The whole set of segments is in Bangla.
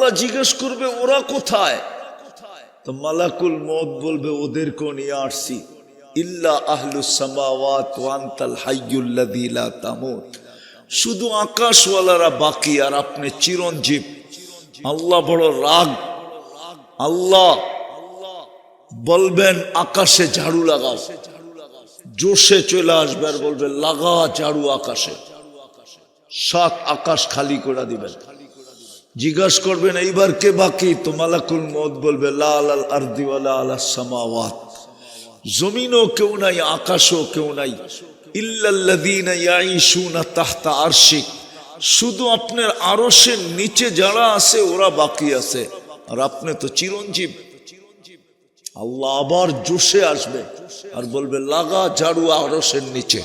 আল্লাহ জিজ্ঞেস করবে ওরা কোথায়? তো মালাকুল মউত বলবে ওদেরকেও নিয়ে আসছি। ইল্লা আহলুস সামাওয়াত ওয়া আনতাল হাইয়ুল্লাযী লা তামুত, শুধু আকাশওয়ালারা বাকি আর আপনি চিরঞ্জীব। আল্লাহ বড় রাগ। আল্লাহ বলবেন আকাশে ঝাড়ু লাগাও, জোশে চলে আসবে আর বলবে লাগা ঝাড়ু আকাশে, 7 আকাশ খালি করে দিবেন। জিজ্ঞাসা করবেন এইবার কে বাকি? তো মালাকুল মউত বলবে লা আলাল আরদি ওয়ালা আলাস সামাওয়াত, জমিনও কেউ নাই, আকাশও কেউ নাই। ইল্লাল্লাযীনা ইয়াঈশুনা তাহতা আরশিক, শুধু আপনার আরশের নিচে যারা আছে ওরা বাকি আছে, আর আপনি তো চিরঞ্জীব। আল্লাহ আবার জোশে আসবে আর বলবে লাগা ঝাড়ু আরশের নিচে।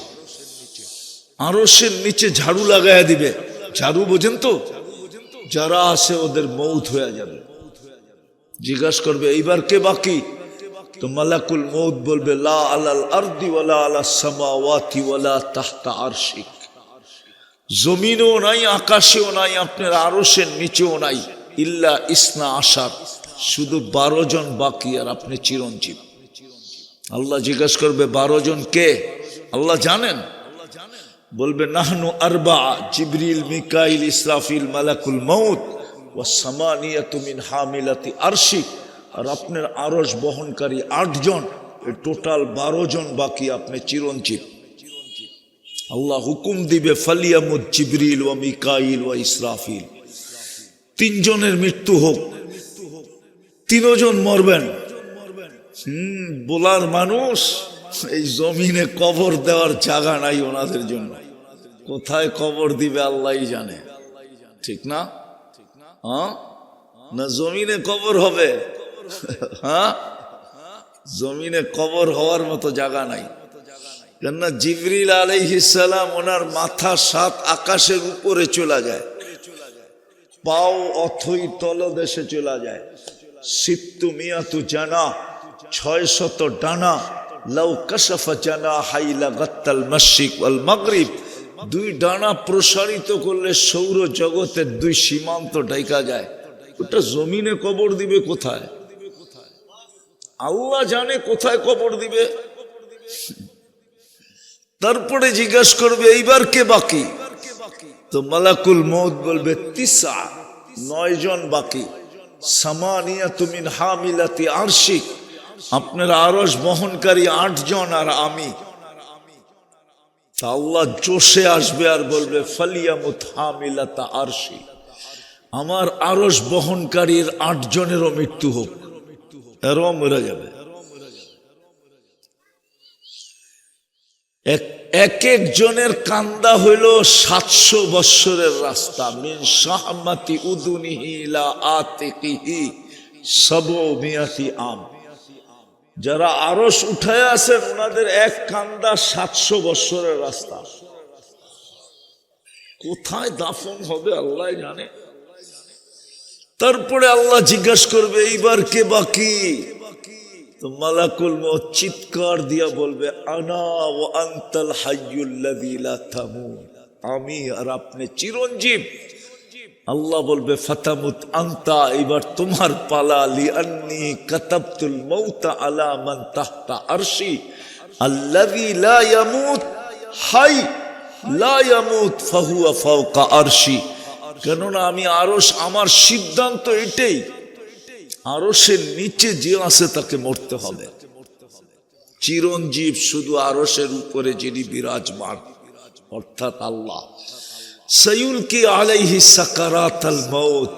আরশের নিচে ঝাড়ু লাগাইয়া দিবে। ঝাড়ু বোঝেন তো? যারা আছে ওদের মউত হয়ে যাবে। জিজ্ঞাসা করবে এইবার কে বাকি? তো মালাকুল মউত বলবে লা আলাল আরদি ওয়ালা আলাস সামাওয়াতি ওয়ালা তাহতা আরশিক, জমিনও নাই, আকাশেও নাই, আপনার আরশের নিচেও নাই। ইল্লা ইসনা আশার, শুধু 12 জন বাকি আর আপনি চিরঞ্জীব। আল্লাহ জিজ্ঞাসা করবে 12 জন কে? আল্লাহ জানেন। বলবে নাহনু আরবা, জিবরিল, মিকাইল, ইসরাফিল, মালাকুল মউত ওয়া সামানিয়াতু মিন হামিলাতি আরশিক, আর আপনার আরশ বহনকারী 8 জন, টোটাল 12 জন বাকি, আপনি চিরঞ্জীব। আল্লাহ হুকুম দিবে ফালিয়ামুত জিবরিল ওয়া মিকাইল ওয়া ইসরাফিল, 3 জনের মৃত্যু হোক। 3 জন মরবেন। বলার মানুষ, এই জমিনে কবর দেওয়ার জায়গা নাই ওনাদের জন্য। কোথায় কবর দিবে আল্লাহই জানে, ঠিক না? হ্যাঁ, না জমিনে কবর হবে? হ্যাঁ, জমিনে কবর হওয়ার মতো জায়গা নাই। কেননা জিবরিল আলাইহিস সালাম ওনার মাথা 7 আকাশের উপরে চলে যায়, পাও অথই তলদেশে চলে যায়। সিত্তু মিয়াতু জানা, 600 ডানা। লাউ কাশাফা জানাহাই লাগাত্তাল মাশরিক ওয়াল মাগরিব, 2 ডানা প্রসারিত করলে সৌর জগতের 2 সীমান্ত ঢাকা যায়। ওটা জমিনে কবর দিবে কোথায়? আল্লাহ জানে কোথায় কবর দিবে। তারপরে জিজ্ঞাসা করবে এইবার কে বাকি? তো মালাকুল মউত বলবে 9 জন বাকি। সামানিয়াতু মিন হামিলাতি আরশিক, আপনার আরশ বহনকারী 8 জন আর আমি। তা আল্লাহ জোশে আসবে আর বলবে ফালিয়ামুত হামিলাতা আরশি, আমার আরশ বহনকারীর 8 জনেরও মৃত্যু হোক, এরও মরে যাবে। এক এক জনের কান্দা হইল 700 বৎসরের রাস্তা। মিন শাহমাতি উদুনিহি ইলা আতিকিহি সাবউমিয়াতি আম, যারা আরশ উঠায় আছেন ওনাদের এক কান্দা 700 বৎসরের রাস্তা। কোথায় দাফন হবে আল্লাহ জানে। তারপরে আল্লাহ জিজ্ঞাসা করবে এইবার কে বাকি? তো মালাকুল মউত চিৎকার দিয়া বলবে আনা ওয়া আনতাল হাইয়ুল্লাযী লা তামুত, আমি আর আপনি চিরঞ্জীব। আল্লাহ বলবে ফাতামুত আনতা, এবার তোমার পালা। লিআন্নী কাতাবতুল মাউতা আলা মান তাহতা আরশি আল্লাযী লা ইয়ামুত হাই লা ইয়ামুত ফাহুয়া ফাওকা আরশি, কেননা আমি আরশ, আমার সিদ্ধান্ত এটাই, আরশের নিচে যে আছে তাকে মরতে হবে। চিরঞ্জীব শুধু আরশের উপরে যিনি বিরাজমান, অর্থাৎ আল্লাহ। সাইয়ুলকি আলাইহি সাকারাতাল মাউত,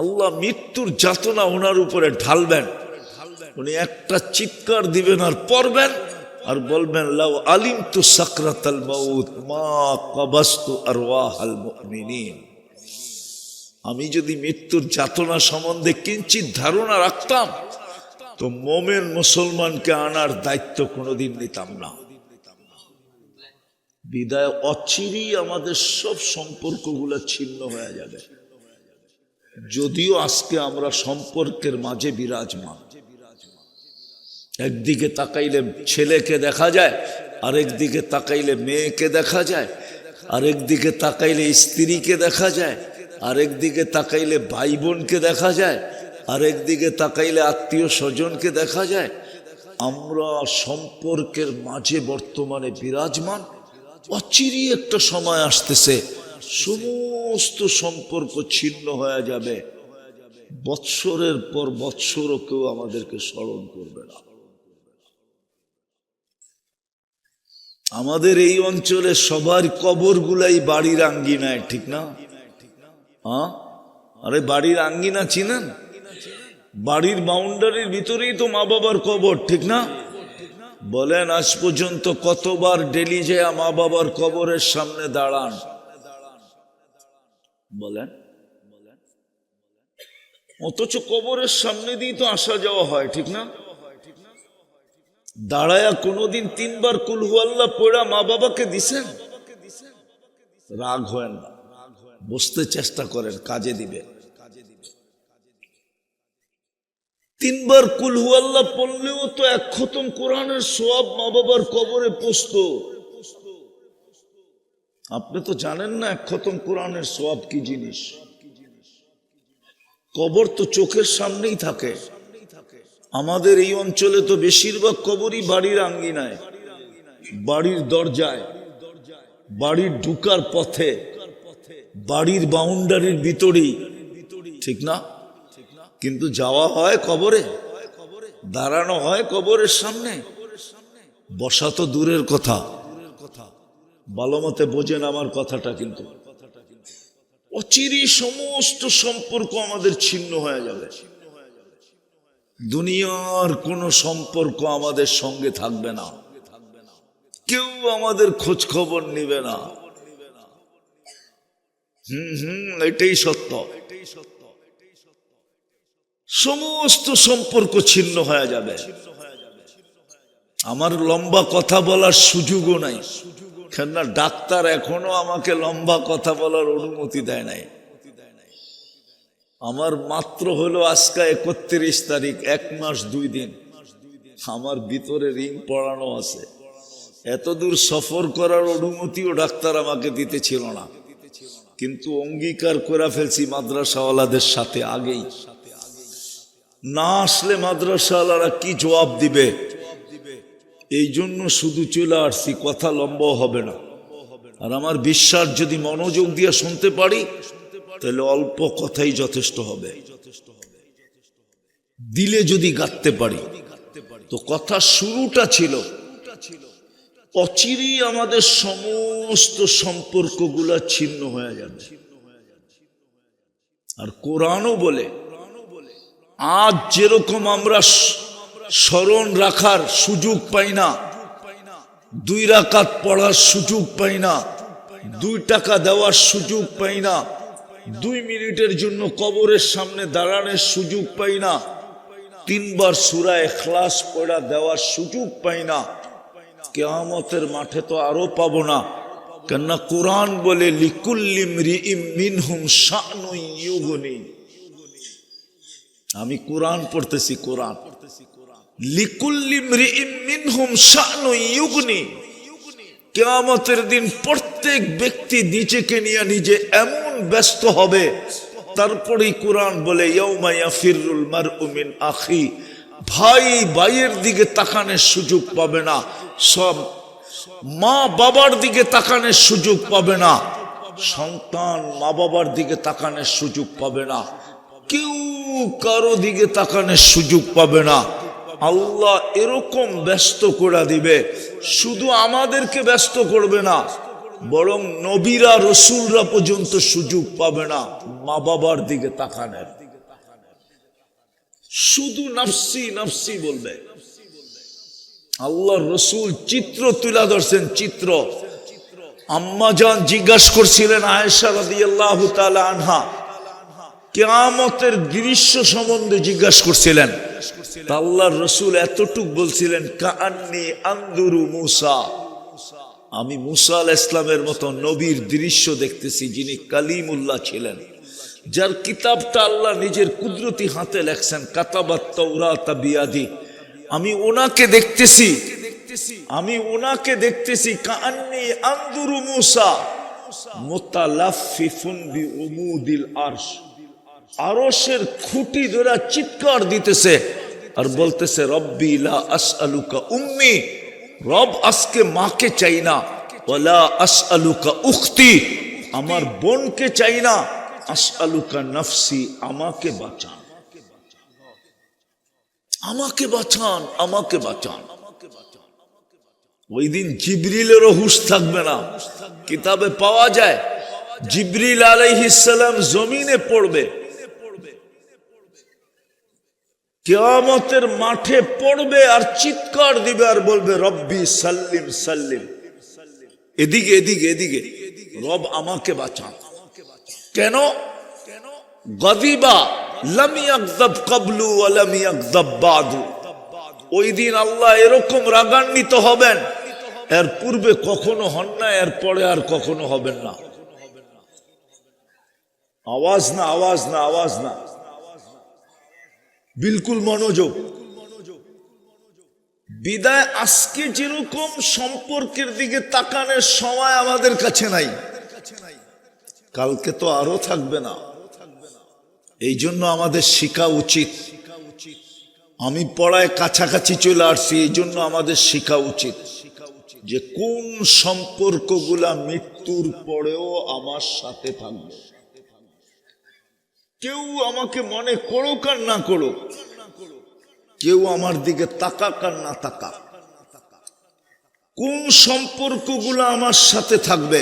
আল্লাহ মৃত্যুর যাতনা ওনার উপরে ঢালবেন। উনি একটা চিৎকার দিবেন আর পড়বেন আর বলবেন লাউ আলিমতু সাকরাতাল মাউত মা কাবাস্তু আরওয়াহাল মুমিনিন, আমি যদি মৃত্যুর যাতনা সম্বন্ধে কিঞ্চিত ধারণা রাখতাম তো মোমেন মুসলমানকে আনার দায়িত্ব কোনোদিন নিতাম না। বিদায় অচিরেই আমাদের সব সম্পর্কগুলো ছিন্ন হয়ে যাবে। যদিও আজকে আমরা সম্পর্কের মাঝে বিরাজমান, একদিকে তাকাইলে ছেলেকে দেখা যায়, আরেকদিকে তাকাইলে মেয়েকে দেখা যায়, আরেকদিকে তাকাইলে স্ত্রীকে দেখা যায়, আরেকদিকে তাকাইলে ভাই বোনকে দেখা যায়, আরেকদিকে তাকাইলে আত্মীয় স্বজনকে দেখা যায়। আমরা সম্পর্কের মাঝে বর্তমানে বিরাজমান। অচিরে একটা সময় আসতেছে, সমস্ত সম্পর্ক ছিন্ন হয়ে যাবে। বৎসরের পর বৎসরও কেউ আমাদেরকে স্মরণ করবে না। আমাদের এই অঞ্চলে সবার কবরগুলাই বাড়ির আঙ্গিনায়, ঠিক না? আরে বাড়ির আঙ্গিনা চিনেন? বাড়ির বাউন্ডারির ভিতরেই তো মা বাবার কবর, ঠিক না? বলেন আজ পর্যন্ত কতবার ডেলি যায় মা বাবার কবরের সামনে দাঁড়ান? বলেন। অথচ কবরের সামনে দিয়ে তো আসা যাওয়া হয়, ঠিক না? দাঁড়ায়া কোনোদিন 3 বার কুল হু আল্লাহ পড়া মা বাবাকে দিছেন? রাগ হয় না, বুঝতে চেষ্টা করেন, কাজে দিবে। 3 বার কুল হু আল্লাহ পড়লেও তো 1 খতম কোরআনের সওয়াব মা বাবার কবরে পৌঁছতো। আপনি তো জানেন না 1 খতম কোরআনের সওয়াব কি জিনিস। কবর তো চোখের সামনেই থাকে। আমাদের এই অঞ্চলে তো বেশিরভাগ কবরই বাড়ির আঙ্গিনায়, বাড়ির দরজায়, বাড়ির ঢুকার পথে, বাড়ির বাউন্ডারির ভিতরেই, ঠিক না? কিন্তু যাওয়া হয় কবরে, দাঁড়ানো হয় কবরের সামনে, বসা তো দূরের কথা। ভালো মতে বোঝেন আমার কথাটা। কিন্তু অচিরে সমস্ত সম্পর্ক আমাদের ছিন্ন হয়ে যাবে। দুনিয়ার কোনো সম্পর্ক আমাদের সঙ্গে থাকবে না, কেউ আমাদের খোঁজ খবর নিবে না। এটাই সত্য। সমস্ত সম্পর্ক ছিন্ন হয়ে যাবে। আমার লম্বা কথা বলার সুযোগও নাই, কেননা ডাক্তার এখনো আমাকে লম্বা কথা বলার অনুমতি দেয় নাই। আমার মাত্র হলো আজকে 31 তারিখ, 1 মাস 2 দিন। আমার ভিতরে রিং পড়ানো আছে। এতদূর সফর করার অনুমতিও ডাক্তার আমাকে দিতেছিল না, কিন্তু অঙ্গীকার করে ফেলছি মাদ্রাসাওয়ালাদের সাথে আগেই। না আসলে মাদ্রাসাওয়ালারা কি জবাব দিবে, এই জন্য শুধু চলে আসছি। কথা লম্বা হবে না। আর আমার বিশ্বাস, যদি মনোযোগ দিয়ে শুনতে পারি তাহলে অল্প কথাই যথেষ্ট হবে। দিলে যদি গাঁথতে পারি তো কথা শুরুটা ছিল অচিরেই আমাদের সমস্ত সম্পর্কগুলা ছিন্ন হয়ে যাবে। আর কোরআনও বলে, আজ যেরকম আমরা স্মরণ রাখার সুযোগ পাই না, 2 রাকাত পড়ার সুযোগ পাই না, 2 টাকা দেওয়ার সুযোগ পাই না, 2 মিনিটের জন্য কবরের সামনে দাঁড়ানোর সুযোগ পাই না, 3 বার সূরা ইখলাস পড়া দেওয়ার সুযোগ পাই না, কিয়ামতের মাঠে তো আরো পাবো না। কেননা কোরআন বলে লিকুল্লি ইমরিইম মিনহুম শানুন ইউগনি। আমি কোরআন পড়তেছি, কোরআন। লিকুল্লি ইমরিইম মিনহুম শানুন ইউগনি। কিয়ামতের দিন প্রত্যেক ব্যক্তি নিজেকে নিয়ে নিজে এমন ব্যস্ত হবে। তারপরেই কোরআন বলে ইয়াউমা ইয়াফিরুল মারউ মিন আখি। ভাই ভাইয়ের দিকে তাকানোর সুযোগ পাবে না, সব মা বাবার দিকে তাকানোর সুযোগ পাবে না, সন্তান মা বাবার দিকে তাকানোর সুযোগ পাবে না, কেউ কারো দিকে তাকানোর সুযোগ পাবে না। আল্লাহ এরকম ব্যস্ত করে দিবে, শুধু আমাদেরকে ব্যস্ত করবে না, বরং নবীরা রসুলরা পর্যন্ত সুযোগ পাবে না মা বাবার দিকে তাকানোর। শুধু নফসি নফসি বলবে। আল্লাহর রসুল চিত্র তুলে ধরছেন, চিত্র। আম্মা জান জিজ্ঞাসা করছিলেন আয়েশা রাদিয়াল্লাহু তাআলা আনহা, কিয়ামতের দৃশ্য সম্বন্ধে জিজ্ঞাসা করছিলেন। আল্লাহর রসুল এতটুক বলছিলেন, কাআন্নী আনদুরু মুসা, আমি মুসা আলাইহিস সালামের মতো নবীর দৃশ্য দেখতেছি, যিনি কালিমুল্লাহ ছিলেন, যার কিতাবটা আল্লাহ নিজের কুদরতি হাতে লেখছেন। কাতাবাত তাওরাত বিয়াদি। আমি ওনাকে দেখতেছি, আমি ওনাকে দেখতেছি। কাআন্নী আনদুরু মুসা, মুতালাফফিফুন বিউমুদিল আরশ, আরশের খুঁটি ধরে চিৎকার দিতেছে আর বলতেছে রব্বি লা আসআলুকা উম্মি, রব আজকে মাকে চাই না, ওয়ালা আসআলুকা উখতি, আমার বোনকে চাই না, আসআলুকা নফসি, আমাকে বাঁচান, আমাকে বাঁচান, আমাকে বাঁচান। ওই দিন জিবরিলেরও হুঁশ থাকবে না। কিতাবে পাওয়া যায় জিবরিল আলাইহিস সালাম জমিনে পড়বে, কিয়ামতের মাঠে পড়বে আর চিৎকার দিবে আর বলবে রব্বি সাল্লিম সাল্লিম, এদিকে এদিকে এদিকে, রব আমাকে বাঁচান। কেন? গাদিবা লাম ইয়াগদাব ক্বাবলু ওয়া লাম ইয়াগদাব বাদু, ওই দিন আল্লাহ এরকম রাগান্বিত হবেন, এর পূর্বে কখনো হন না, এর পরে আর কখনো হবেন না। আওয়াজ না, আওয়াজ না, আওয়াজ না, বিলকুল মনোযোগ। বিদায় আজকে যেরকম সম্পর্কের দিকে তাকানোর সময় আমাদের কাছে নাই, কালকে তো আরো থাকবে না। এই জন্য আমাদের শিখা উচিত। আমি পড়ায় কাছাকাছি চলে আসছি, এই জন্য আমাদের শিখা উচিত যে কোন সম্পর্কগুলা মৃত্যুর পরেও আমার সাথে থাকবে। কেউ আমাকে মনে করুক আর না করুক, কেউ আমার দিকে তাকাক আর না তাকাক, কোন সম্পর্কগুলো আমার সাথে থাকবে,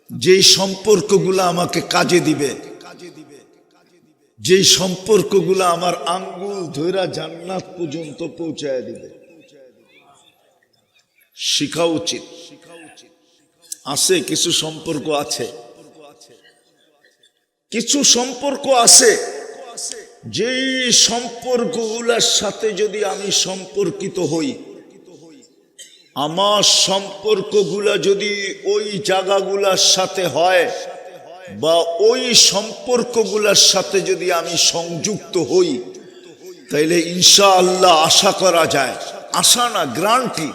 যেই সম্পর্কগুলো আমাকে কাজে দিবে, যেই সম্পর্কগুলো আমার আঙ্গুল ধইরা জান্নাত পর্যন্ত পৌঁছায় দিবে, শিখা উচিত। আছে কিছু সম্পর্ক আছে, কিছু সম্পর্ক আছে যেই সম্পর্কগুলোর সাথে যদি আমি সম্পর্কিত হই, আমার সম্পর্কগুলা যদি ওই জায়গাগুলোর সাথে হয় বা ওই সম্পর্কগুলোর সাথে যদি আমি সংযুক্ত হই, তাইলে ইনশাআল্লাহ আশা করা যায়, আশা না গ্যারান্টি,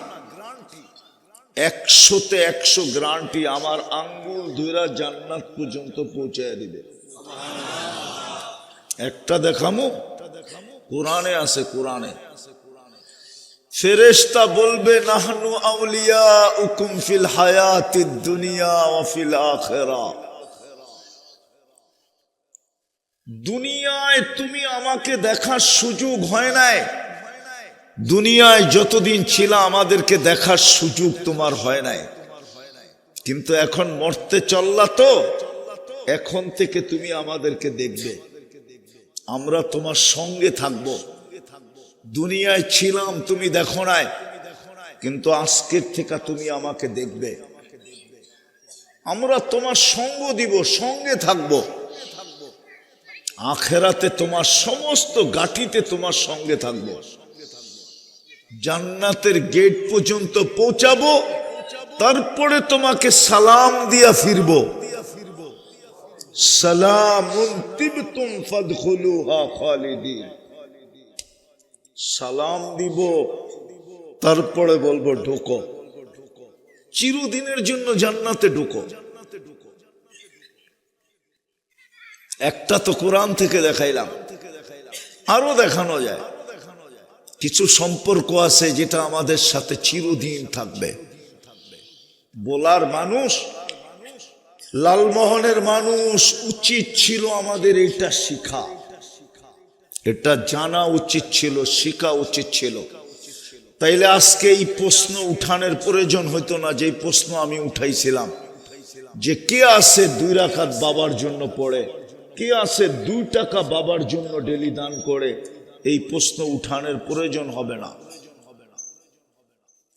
100তে 100 গ্যারান্টি, আমার আঙ্গুল ধইরা জান্নাত পর্যন্ত পৌঁছায় দিবে। একটা দেখামু, কোরআনে আছে, কোরআনে ফেরেশতা বলবে নাহনু আউলিয়াউকুম ফিল হায়াতিদ দুনিয়া ওয়া ফিল আখিরা, দুনিয়ায় তুমি আমাকে দেখার সুযোগ হয় নাই, দুনিয়ায় যতদিন ছিল আমাদেরকে দেখার সুযোগ তোমার হয় নাই, কিন্তু এখন মরতে চললা তো, এখন থেকে তুমি আমাদেরকে দেখবে, আমরা তোমার সঙ্গে থাকব। দুনিয়ায় ছিলাম তুমি দেখো নাই, কিন্তু আজকের থেকে তুমি আমাকে দেখবে, আমরা তোমার সঙ্গ দিব, সঙ্গে থাকব, আখেরাতে তোমার সমস্ত গাঠিতে তোমার সঙ্গে থাকব, জান্নাতের গেট পর্যন্ত পৌঁছাবো, তারপরে তোমাকে সালাম দিয়া ফিরবো, সালামুন তিবতুম ফাদখুলুহা খালিদিন, সালাম দিব, তারপরে বলবো ঢোকো, চিরদিনের জন্য জান্নাতে ঢোকো। একটা তো কোরআন থেকে দেখাইলাম, আরো দেখানো যায়। কিছু সম্পর্ক আছে যেটা আমাদের সাথে চিরদিন থাকবে। বলার মানুষ, লালমোহনের মানুষ, উচিত ছিল আমাদের এটা শিখা, এটা জানা উচিত ছিল, শিখা উচিত ছিল। তাইলে আজকে এই প্রশ্ন উঠানোর প্রয়োজন হইতো না, যে প্রশ্ন আমি উঠাইছিলাম যে কে আছে 2 রাকাত বাবার জন্য পড়ে, কে আছে 2 টাকা বাবার জন্য ডেলি দান করে, এই প্রশ্ন উঠানোর প্রয়োজন হবে না,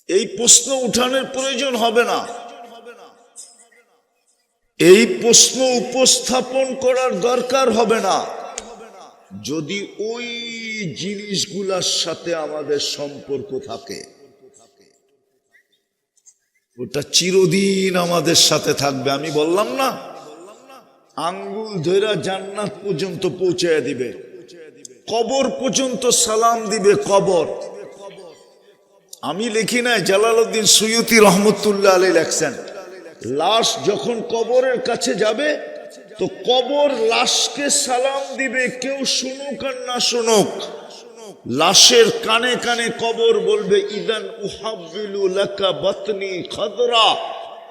এই প্রশ্ন উঠানোর প্রয়োজন হবে না, এই প্রশ্ন উপস্থাপন করার দরকার হবে না, যদি ওই জিনিসগুলোর সাথে আমাদের সম্পর্ক থাকে, ওটা চিরদিন আমাদের সাথে থাকবে। আমি বললাম না, আঙ্গুল ধইরা জান্নাত পর্যন্ত পৌঁছায় দিবে, কবর পর্যন্ত সালাম দিবে, কবর। আমি লিখি নাই, জালালউদ্দিন সুয়ুতি রহমতুল্লাহ আলাইহি লেখছেন, লাশ যখন কবরের কাছে যাবে তো কবর লাশকে সালাম দিবে, কেউ শুনুক আর না শুনুক। লাশের কানে কানে কবর বলবে, ইদান উহাব্বিলু লাকা বাতনি খাদরা,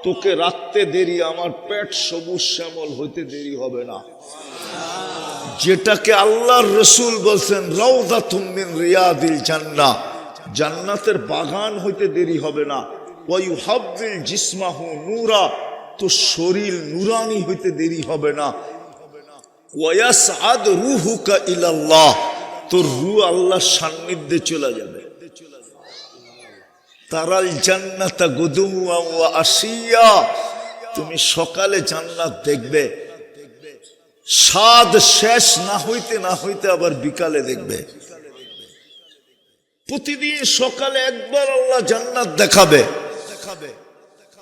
তোকে রাখতে দেরি, আমার পেট সবুজ শ্যামল হইতে দেরি হবে না। যেটাকে আল্লাহর রসুল বলছেন রাউযাতুম মিন রিয়াদিল জান্নাহ, জান্নাতের বাগান হইতে দেরি হবে না। ওয়া ইউহাব্বিল জিসমাহু নূরা, তো শরীর নূরানি হইতে দেরি হবে না। ওয়া ইয়াসআদ রূহুকা ইলাল্লাহ, তোর রূহ আল্লাহর সান্নিধ্যে চলে যাবে। তারাল জান্নাতা গুদুওয়া ওয়া আশিয়া, তুমি সকালে জান্নাত দেখবে, স্বাদ শেষ না হইতে না হইতে আবার বিকালে দেখবে। প্রতিদিন সকালে একবার আল্লাহ জান্নাত দেখাবে,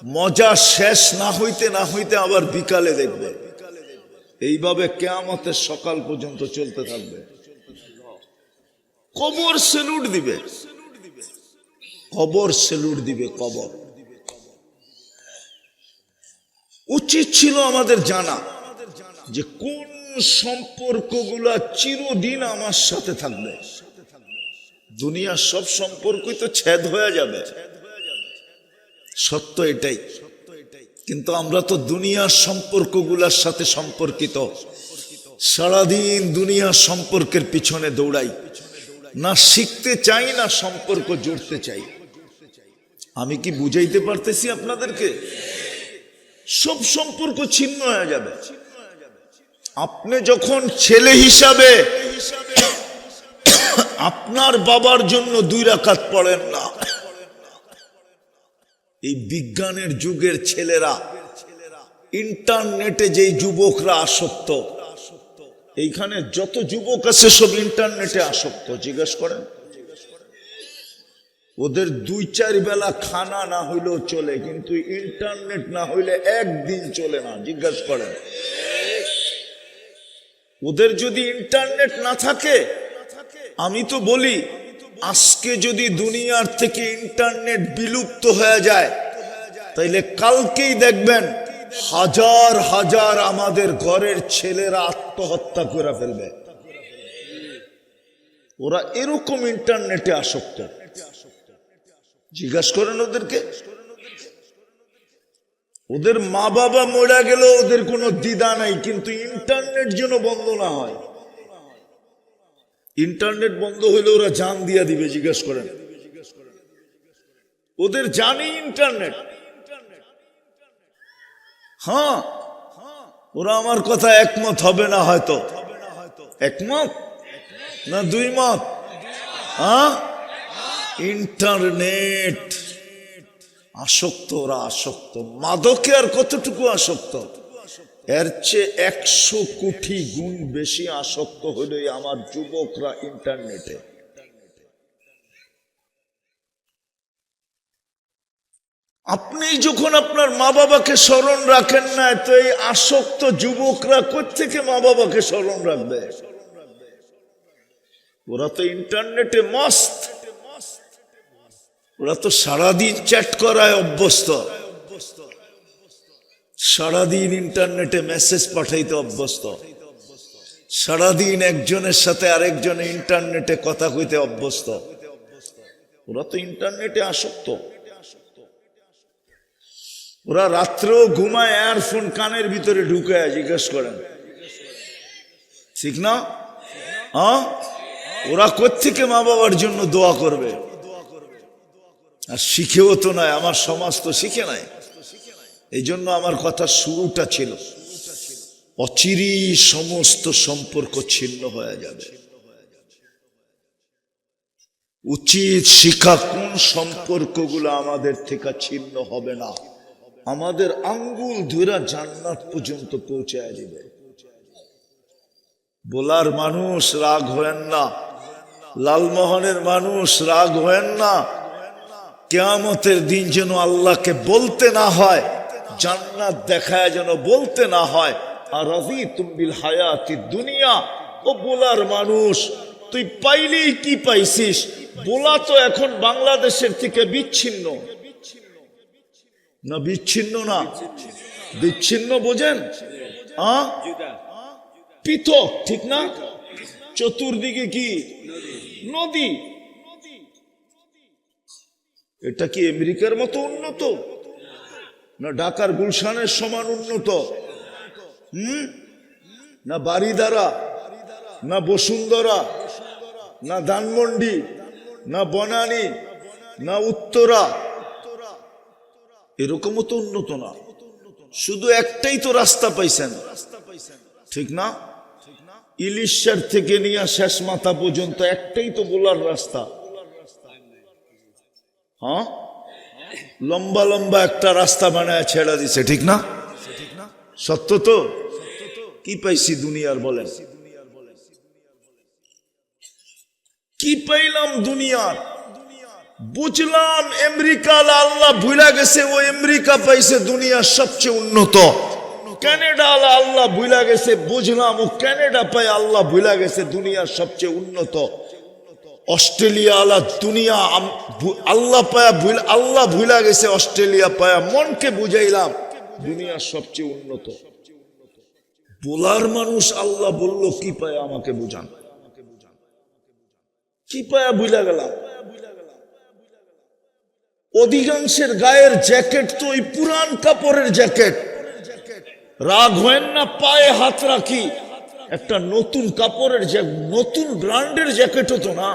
মজা শেষ না হইতে না হইতে আবার বিকালে দেখবে। এইভাবে কিয়ামতের সকাল পর্যন্ত চলতে থাকবে। কবর সেলুট দিবে, কবর সেলুট দিবে, কবর। উচিত ছিল আমাদের জানা যে কোন সম্পর্কগুলা চিরদিন আমার সাথে থাকবে। দুনিয়ার সব সম্পর্কই তো ছেদ হয়ে যাবে, সত্য এটাই। কিন্তু আমরা তো দুনিয়ার সম্পর্কগুলার সাথে সম্পর্কিত, সারাদিন দুনিয়ার সম্পর্কের পিছনে দৌড়াই, না শিখতে চাই না সম্পর্ক জুড়তে চাই। আমি কি বুঝাইতে পারতেছি আপনাদেরকে? সব সম্পর্ক ছিন্ন হয়ে যাবে। আপনি যখন ছেলে হিসাবে আপনার বাবার জন্য 2 রাকাত পড়েন না, এই বিজ্ঞানের যুগের ছেলেরা, ইন্টারনেটে যেই যুবকরা আসক্ত, এইখানে যত যুবক আছে সব ইন্টারনেটে আসক্ত। জিজ্ঞেস করেন, ওদের 2-4 বেলা খানা না হইলেও চলে, কিন্তু ইন্টারনেট না হইলে একদিন চলে না। জিজ্ঞেস করেন, ওদের যদি ইন্টারনেট না থাকে, আমি তো বলি আজকে যদি দুনিয়ার থেকে ইন্টারনেট বিলুপ্ত হয়ে যায়, তাইলে কালকেই দেখবেন হাজার হাজার আমাদের ঘরের ছেলেরা আত্মহত্যা করে ফেলবে। ওরা এরকম ইন্টারনেটে আসক্ত। জিজ্ঞাসা করেন ওদেরকে। ওদের মা বাবা মরে গেল, ওদের কোনো দ্বিধা নাই, কিন্তু ইন্টারনেট যেন বন্ধ না হয়। ইন্টারনেট বন্ধ হইলে ওরা জান দিয়া দিবে। জিজ্ঞেস করেন, ওদের জানি ইন্টারনেট। হ্যাঁ, ওরা আমার কথা একমত হবে না, হয়তো একমত না 2 মত। হ্যাঁ, ইন্টারনেট আসক্ত, ওরা আসক্ত। মাদকে আর কতটুকু আসক্ত? এর চেয়ে 100 কোটি গুণ বেশি আসক্ত হইল আমার যুবকরা ইন্টারনেটে। আপনি যখন আপনার মা বাবাকে স্মরণ রাখেন না, তো এই আসক্ত যুবকরা কোত্থেকে মা বাবাকে স্মরণ রাখবে? ওরা তো ইন্টারনেটে মস্ত, ওরা তো সারাদিন চ্যাট করায় অভ্যস্ত, সারাদিন ইন্টারনেটে মেসেজ পাঠাইতে অভ্যস্ত, সারাদিন একজনের সাথে আরেকজন ইন্টারনেটে কথা কইতে অভ্যস্ত। ওরা তো ইন্টারনেটে আসক্ত। ওরা রাত্রেও ঘুমায় এয়ারফোন কানের ভিতরে ঢুকায়। জিজ্ঞেস করেন, ঠিক না? হ্যাঁ, ওরা কোত্থেকে মা বাবার জন্য দোয়া করবে? আর শিখেও তো নাই, আমার সমাজ তো শিখে নাই। এই জন্য আমার কথা শুরুটা ছিল, অচিরেই সমস্ত সম্পর্ক ছিন্ন হয়ে যাবে। উচিত শিক্ষা কোন সম্পর্কগুলো আমাদের থেকে ছিন্ন হবে না, আমাদের আঙ্গুল ধরে জান্নাত পর্যন্ত পৌঁছায় দিবে। বোলার মানুষ রাগ হয়েন না, লালমোহনের মানুষ রাগ হয়েন না। কিয়ামতের দিন যেন আল্লাহকে বলতে না হয়, জান্নাত দেখায় যেন বলতে না হয়, আর রাযীতুম বিল হায়াতি দুনিয়া। ও বোলার মানুষ, তুই পাইলেই কি পাইছিস? বোলা তো এখন বাংলাদেশের থেকে বিচ্ছিন্ন। না বিচ্ছিন্ন না? বিচ্ছিন্ন বোঝেন? পৃথক, ঠিক না? চতুর্দিকে কি নদী। এটা কি আমেরিকার মতো উন্নত, না ঢাকার গুলশানের সমান উন্নত? না বারিধারা, না বসুন্ধরা, না ধানমন্ডি, না বনানী, না উত্তরা, এরকমও তো উন্নত না। শুধু একটাই তো রাস্তা পাইছেন, ঠিক না? ইলিশার থেকে নিয়ে শেষ মাথা পর্যন্ত একটাই তো গোলার রাস্তা। হ্যাঁ, লম্বা লম্বা একটা রাস্তা বানায় ছেড়া দিছে, ঠিক না? সত্য তো? কি পাইছি দুনিয়ার বলেন? কি পাইলাম দুনিয়ার? বুঝলাম আমেরিকা আল্লাহ ভুলা গেছে, ও আমেরিকা পাইছে দুনিয়ার সবচেয়ে উন্নত। কানাডা আল্লাহ ভুলা গেছে, বুঝলাম ও কানাডা পায় আল্লাহ ভুলা গেছে দুনিয়ার সবচেয়ে উন্নত। অস্ট্রেলিয়া আল্লাহ দুনিয়া আল্লাহ পায়া আল্লাহ ভুলা গেছে, অস্ট্রেলিয়া পায়া মনকে বুঝাইলাম দুনিয়ার সবচেয়ে উন্নত। বলার মানুষ আল্লাহ বলল কি পায় আমাকে বুঝান, কি পায়া ভুলা গেলাম? অধিকাংশের গায়ের জ্যাকেট তো ওই পুরান কাপড়ের জ্যাকেট। রাগ হয় না, পায়ে হাত রাখি, একটা নতুন কাপড়ের নতুন ব্র্যান্ডের জ্যাকেটও তো না।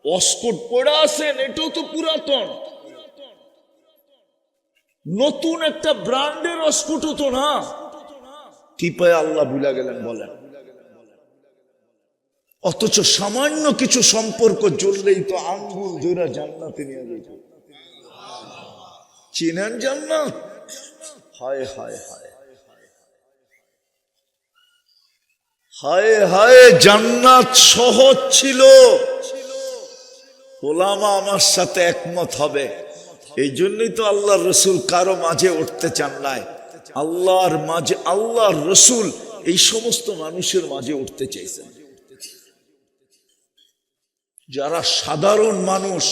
অস্কট পড়া আছেন, এটাও তো পুরাতন। নতুন একটা ব্র্যান্ডের অস্কটও তো না। কি পায় আল্লাহ ভুলা গেলেন বলেন? অথচ সামান্য কিছু সম্পর্ক জড়লেই তো আঙ্গুল ধরে জান্নাতে নিয়ে যেত। চিনেন জান্নাত? হায় হায় হায় হায় হায়, জান্নাত সহজ ছিল। ওলামা আমার সাথে একমত হবে। এই জন্যই তো আল্লাহর রসুল কারো মাঝে উঠতে চান নাই। আল্লাহর মাঝে, আল্লাহর রসুল এই সমস্ত মানুষের মাঝে উঠতে চাইছেন যারা সাধারণ মানুষ,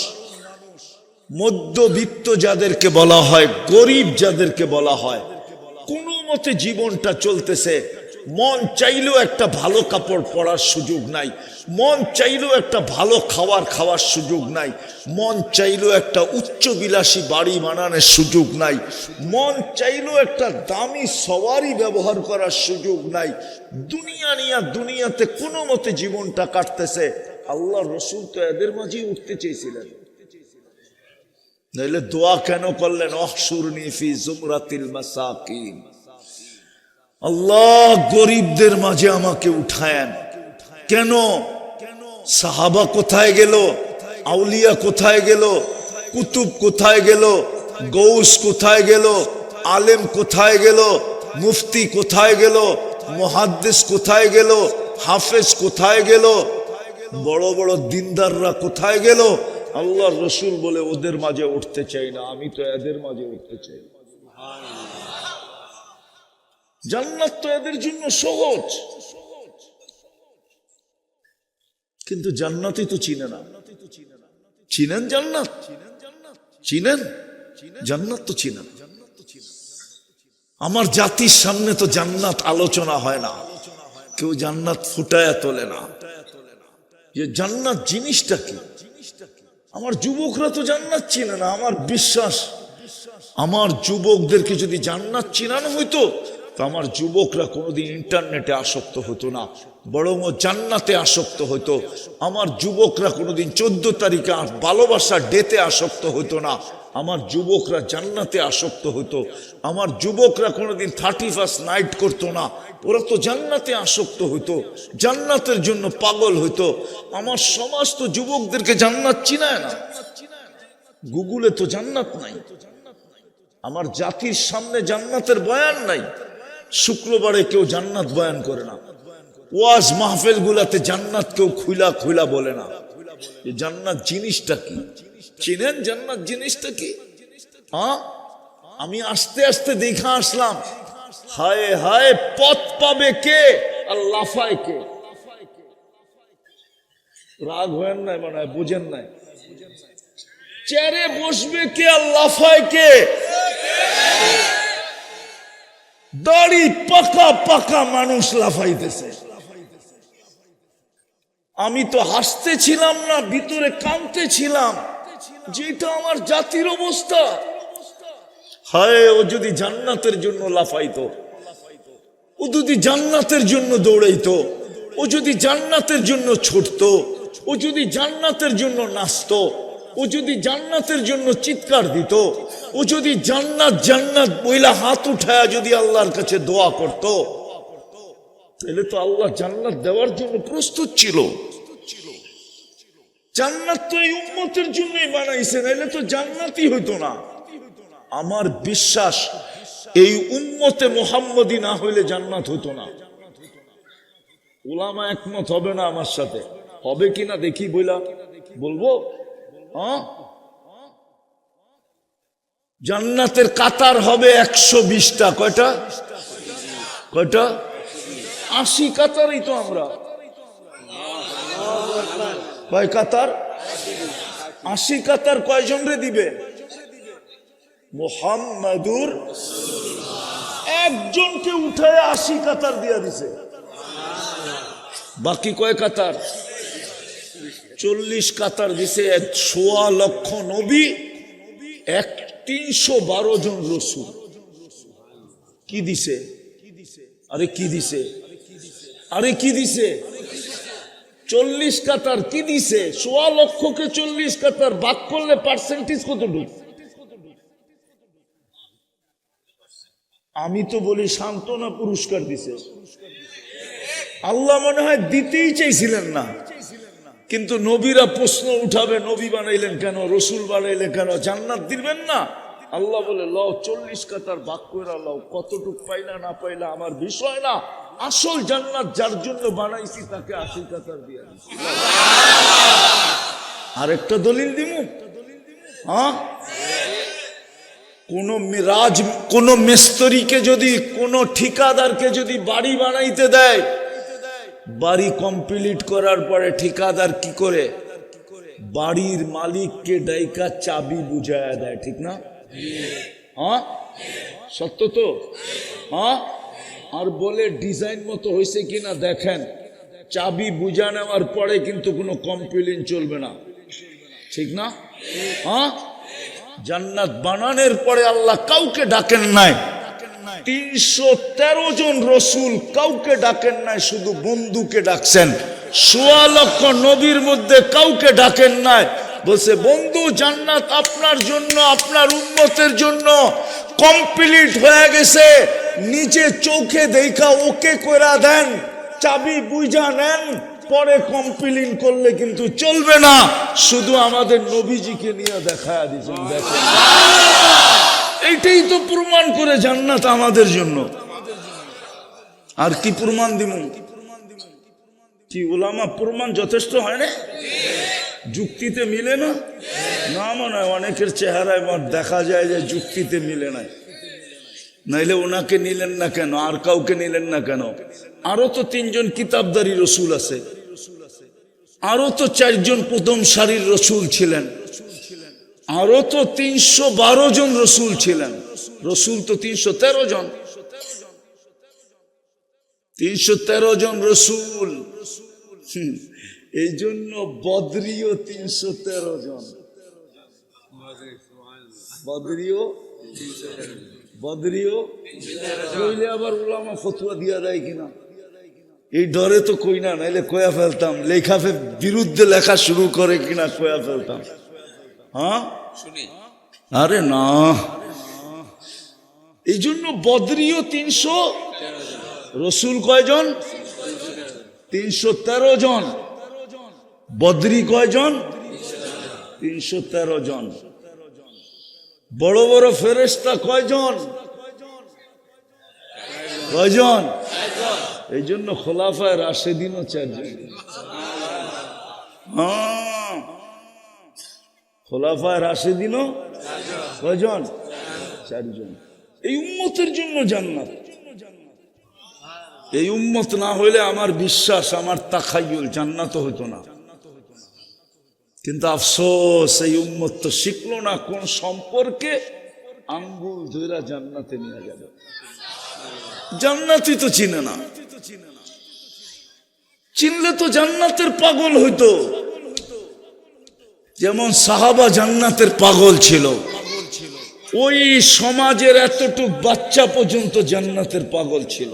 মধ্যবিত্ত যাদেরকে বলা হয়, গরিব যাদেরকে বলা হয়, কোনো মতে জীবনটা চলতেছে, মন চাইলেও একটা ভালো কাপড় পরার সুযোগ নাই, মন চাইলেও একটা ভালো খাওয়ার সুযোগ নাই, মন চাইলেও একটা উচ্চবিলাসী বাড়ি বানানোর সুযোগ নাই, মন চাইলেও একটা দামি সওয়ারি ব্যবহার করার সুযোগ নাই। দুনিয়া নিয়া দুনিয়াতে কোনো মতে জীবনটা কাটতেছে। আল্লাহ রসুল তো এদের মাঝেই উঠতে চেয়েছিলেন, নাইলে দোয়া কেন করলেন? অহশুরনি ফি জুমরাতিল মাসাকিন, আল্লাহ গরিবদের মাঝে আমাকে উঠায়েন। কেন? সাহাবা কোথায় গেল? আউলিয়া কোথায় গেল? কুতুব কোথায় গেল? গৌস কোথায় গেল? আলেম কোথায় গেল? মুফতি কোথায় গেল? মুহাদ্দিস কোথায় গেল? হাফেজ কোথায় গেল? বড় বড় দিনদাররা কোথায় গেল? আল্লাহর রসুল বলে ওদের মাঝে উঠতে চাই না, আমি তো এদের মাঝে উঠতে চাই। জান্নাত তো এদের জন্য সহজ, কিন্তু জান্নাতই তো চিনে না। চিনেন জান্নাত? চিনেন জান্নাত? তো চিনেন। আমার জাতির সামনে তো জান্নাত আলোচনা হয় না, কেউ জান্নাত ফুটায়া তোলে না যে জান্নাত জিনিসটা কি। আমার যুবকরা তো জান্নাত চিনে না। আমার বিশ্বাস, আমার যুবকদেরকে যদি জান্নাত চিনানো হইতো তো আমার যুবকরা কোনোদিন ইন্টারনেটে আসক্ত হতো না, বরং জান্নাতে আসক্ত হতো। আমার যুবকরা কোনোদিন 14 তারিখে ভালোবাসা ডেতে আসক্ত হতো না, আমার যুবকরা জান্নাতে আসক্ত হতো। আমার যুবকরা কোনোদিন 31st নাইট করতো না, ওরা তো জান্নাতে আসক্ত হতো, জান্নাতের জন্য পাগল হতো। আমার সমাজ তো যুবকদেরকে জান্নাত চিনায় না। গুগলে তো জান্নাত নাই, আমার জাতির সামনে জান্নাতের বয়ান নাই। শুক্রবারে কেউ জান্নাত বয়ান করে না, ওয়াজ মাহফিল গুলাতে জান্নাত কেউ খুইলা খুইলা বলে না। জান্নাত জিনিসটা কি চিনেন? জান্নাত জিনিসটা কি? হ্যাঁ, আমি আস্তে আস্তে দেখা আসলাম। হায় হায়, পথ পাবে কে আর লাফায় কে? রাগ হয়েন নাই, মানে বুঝেন নাই। চেয়ারে বসবে কে আর লাফায় কে? দাড়ি পাকা পাকা মানুষ লাফাইতেছে। আমি তো হাসতেছিলাম না, ভিতরে কাঁদতেছিলাম, যেটা আমার জাতির অবস্থা। হায়, ও যদি জান্নাতের জন্য লাফাইতো, ও যদি জান্নাতের জন্য দৌড়াইতো, ও যদি জান্নাতের জন্য ছুটতো, ও যদি জান্নাতের জন্য নাচতো, ও যদি জান্নাতের জন্য চিৎকার দিত, ও যদি জান্নাত জান্নাত বইলা হাত উঠায়া যদি আল্লাহর কাছে দোয়া করত, তাহলে তো আল্লাহ জান্নাত দেওয়ার জন্য প্রস্তুত ছিল। জান্নাত তো এই উম্মতের জন্যই বানাইছে, নাহলে তো জান্নাতই হইতো না। আমার বিশ্বাস, এই উম্মতে মুহাম্মদী না হইলে জান্নাত হইতো না। উলামা একমত হবে না আমার সাথে? হবে কিনা দেখি বইলা বলবো। জান্নাতের কাতার হবে 120টা। কয়টা? কয়টা? 80 কাতারই তো আমরা। কয় কাতার? 80 কাতার। কয়জন রে দিবে? মুহাম্মাদুর একজনকে উঠায় 80 কাতার দিয়া দিছে। বাকি কয় কাতার? 40 কাতার দিছে। 1.25 লক্ষ নবী, 312 জন রসুল। কি দিছে? আরে কি দিছে? আরে কি দিছে? 40 কাতার কি দিছে? 1.25 লক্ষকে 40 কাতার ভাগ করলে পার্সেন্টেজ কতটুকু? আমি তো বলি সান্ত্বনা পুরস্কার দিছে। আল্লাহ মনে হয় দিতেই চাইছিলেন না, কিন্তু নবীরা প্রশ্ন উঠাবে, নবী বানাইলেন কেন, রসুল বানাইলেন কেন, জান্নাত দিবেন না? আল্লাহ বলে লও 40 কাতার ভাগ করে লও, কতটুক পাইলা না পাইলা আমার বিষয় না, আসল জান্নাত যার জন্য বানাইছি তাকে 80 কাতার দিয়া দিছি। আরেকটা দলিল দিমু। হ্যাঁ, কোন মিস্ত্রিকে যদি, কোন ঠিকাদারকে যদি বাড়ি বানাইতে দেয়, বাড়ি কমপ্লিট করার পরে ঠিকাদার কি করে? বাড়ির মালিককে ডাইকা চাবি বুঝায়া দেয়, ঠিক না? হ্যাঁ, সত্য তো? হ্যাঁ, আর বলে ডিজাইন মতো হয়েছে কিনা দেখেন। চাবি বুঝা নেওয়ার পরে কিন্তু কোনো কমপ্লেইন চলবে না, ঠিক না? হ্যাঁ, জান্নাত বানানোর পরে আল্লাহ কাউকে ডাকেন নাই। 313 জন রসুল কাউকে ডাকেন নাই, শুধু বন্ধুকে ডাকছেন। 1.25 লক্ষ নবীর মধ্যে কাউকে ডাকেন নাই। বলছে বন্ধু, জান্নাত আপনার জন্য, আপনার উম্মতের জন্য কমপ্লিট হয়ে গেছে, নিচে চোখে দেখা ওকে কইরা দেন, চাবি বুঝা নেন, পরে কমপ্লেইন করলে কিন্তু চলবে না। শুধু আমাদের নবীজিকে নিয়ে দেখায়া দিয়েছেন। দেখেন, এইটাই তো প্রমাণ করে জান্নাত আমাদের জন্য। আর কি প্রমাণ দিব? কি উলামা প্রমাণ যথেষ্ট হয় না? যুক্তিতে মিলে না? না, মনে হয় অনেকের চেহারায় দেখা যায় যে যুক্তিতে মিলে নাই। নাইলে ওনাকে নিলেন না কেন? আর কাউকে নিলেন না কেন? আরো তো 3 জন কিতাবদারি রসুল আছে, আরো তো 4 জন প্রথম সারির রসুল ছিলেন, আরো তো 312 জন রসুল ছিলেন। রসুল তো 313 জন, 313 জন রসুল। এই জন্য বদরিও 313 জন। বদরিও কইলে আবার উলামা ফতোয়া দিয়া দেয় কিনা এই ডরে তো কই না, নাইলে কয়া ফেলতাম। লেখাফে বিরুদ্ধে লেখা শুরু করে কিনা কয়া ফেলতাম। হ্যাঁ, আরে না, এই জন্য বদরিও 300, রসুল কয়জন? 313 জন। বদরি কয়জন? 313 জন। বড় বড় ফেরেশতা কয়জন? কয়জন? এই জন্য খোলাফায়ে রাশেদিনও 4 জন। হ্যাঁ, খোলাফায়ে রাশেদিনও কয়জন? 4 জন। এই উম্মতের জন্য জান্নাত। এই উম্মত না হইলে আমার বিশ্বাস, আমার তাখায়ুল, জান্নাত হইতো না। কিন্তু আফসোস এই উম্মত তো শিখলো না কোন সম্পর্কে আঙ্গুল ধইরা জান্নাতে নিয়ে যাবে। জান্নাতই তো চিনে না, চিনলে তো জান্নাতের পাগল হইতো। যেমন সাহাবা জান্নাতের পাগল ছিল, ওই সমাজের এতটুক বাচ্চা পর্যন্ত জান্নাতের পাগল ছিল।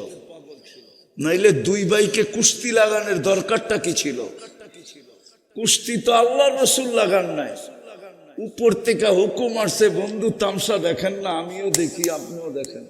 নাইলে দুই ভাইকে কুস্তি লাগানোর দরকারটা কি ছিল? কুস্তি তো আল্লাহর রাসূল লাগান নাই, উপর থেকে হুকুম আসছে, বন্ধু তামসা দেখেন না, আমিও দেখি আপনিও দেখেন।